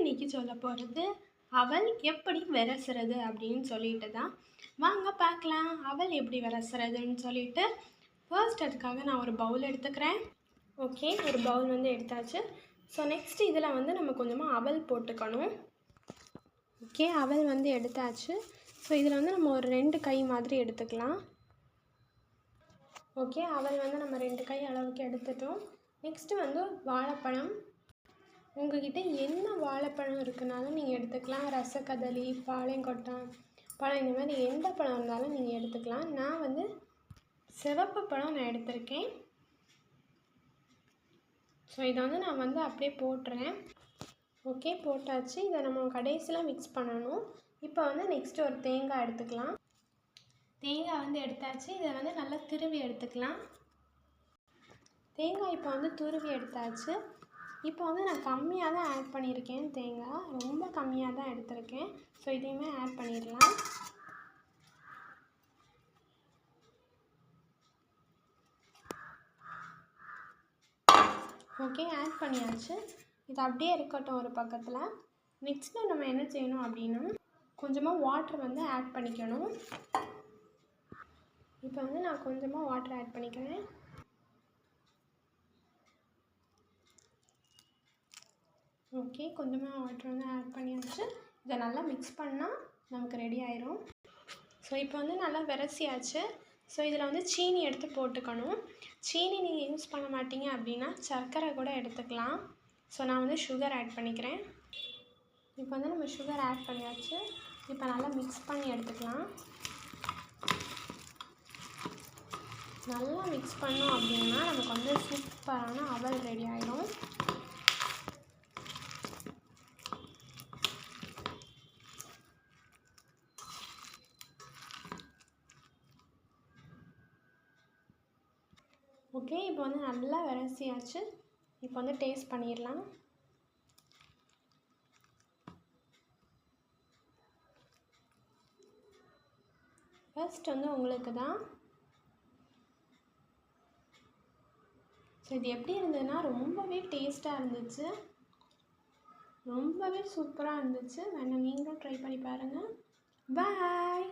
இன்றைக்கி சொல்ல போகிறது அவல் எப்படி விரசுறது அப்படின்னு சொல்லிட்டு தான். வாங்க பார்க்கலாம் அவல் எப்படி விரசுறதுன்னு சொல்லிட்டு. ஃபர்ஸ்ட் அதுக்காக நான் ஒரு பவுல் எடுத்துக்கிறேன். ஓகே, ஒரு பவுல் வந்து எடுத்தாச்சு. ஸோ நெக்ஸ்ட் இதில் வந்து நம்ம கொஞ்சமாக அவல் போட்டுக்கணும். ஓகே, அவல் வந்து எடுத்தாச்சு. ஸோ இதில் வந்து நம்ம ஒரு 2 கை மாதிரி எடுத்துக்கலாம். ஓகே, அவல் வந்து நம்ம 2 கை அளவுக்கு எடுத்துட்டோம். நெக்ஸ்ட்டு வந்து வாழைப்பழம். உங்கள்கிட்ட என்ன வாழைப்பழம் இருக்குனாலும் நீங்கள் எடுத்துக்கலாம். ரசக்கதளி, பாளையங்கொட்டம் பழம், இந்த மாதிரி எந்த பழம் இருந்தாலும் நீங்கள் எடுத்துக்கலாம். நான் வந்து சிவப்பு பழம் நான் எடுத்திருக்கேன். ஸோ இதை வந்து நான் வந்து அப்படியே போட்டுறேன். ஓகே, போட்டாச்சு. இதை நம்ம கடைசியில் மிக்ஸ் பண்ணணும். இப்போ வந்து நெக்ஸ்ட்டு ஒரு தேங்காய் எடுத்துக்கலாம். தேங்காய் வந்து எடுத்தாச்சு. இதை வந்து நல்லா துருவி எடுத்துக்கலாம். தேங்காய் இப்போ வந்து துருவி எடுத்தாச்சு. இப்போ வந்து நான் கம்மியாக தான் ஆட் பண்ணியிருக்கேன். தேங்காய் ரொம்ப கம்மியாக தான் எடுத்திருக்கேன். ஸோ இதையுமே ஆட் பண்ணிடலாம். ஓகே, ஆட் பண்ணியாச்சு. இது அப்படியே இருக்கட்டும் ஒரு பக்கத்தில். நெக்ஸ்ட்டு நம்ம என்ன செய்யணும் அப்படின்னா, கொஞ்சமாக வாட்டர் வந்து ஆட் பண்ணிக்கணும். இப்போ வந்து நான் கொஞ்சமாக வாட்டர் ஆட் பண்ணிக்கிறேன். ஓகே, கொஞ்சமாக வாட்டர் வந்து ஆட் பண்ணியாச்சு. இதை நல்லா மிக்ஸ் பண்ணால் நமக்கு ரெடி ஆயிரும். ஸோ இப்போ வந்து நல்லா விரசியாச்சு. ஸோ இதில் வந்து சீனி எடுத்து போட்டுக்கணும். சீனி நீங்கள் யூஸ் பண்ண மாட்டீங்க அப்படின்னா சர்க்கரை கூட எடுத்துக்கலாம். ஸோ நான் வந்து சுகர் ஆட் பண்ணிக்கிறேன். இப்போ வந்து நம்ம சுகர் ஆட் பண்ணியாச்சு. இப்போ நல்லா மிக்ஸ் பண்ணி எடுத்துக்கலாம். நல்லா மிக்ஸ் பண்ணோம் அப்படின்னா நமக்கு வந்து சூப்பரான அவல் ரெடி ஆயிடும். ஓகே, இப்போ வந்து நல்லா விரசியாச்சு. இப்போ வந்து டேஸ்ட் பண்ணிடலாம். ஃபர்ஸ்ட் வந்து உங்களுக்கு தான். ஸோ இது எப்படி இருந்ததுன்னா ரொம்பவே டேஸ்ட்டாக இருந்துச்சு. ரொம்பவே சூப்பராக இருந்துச்சு. வேணா நீங்களும் ட்ரை பண்ணி பாருங்கள். பாய்.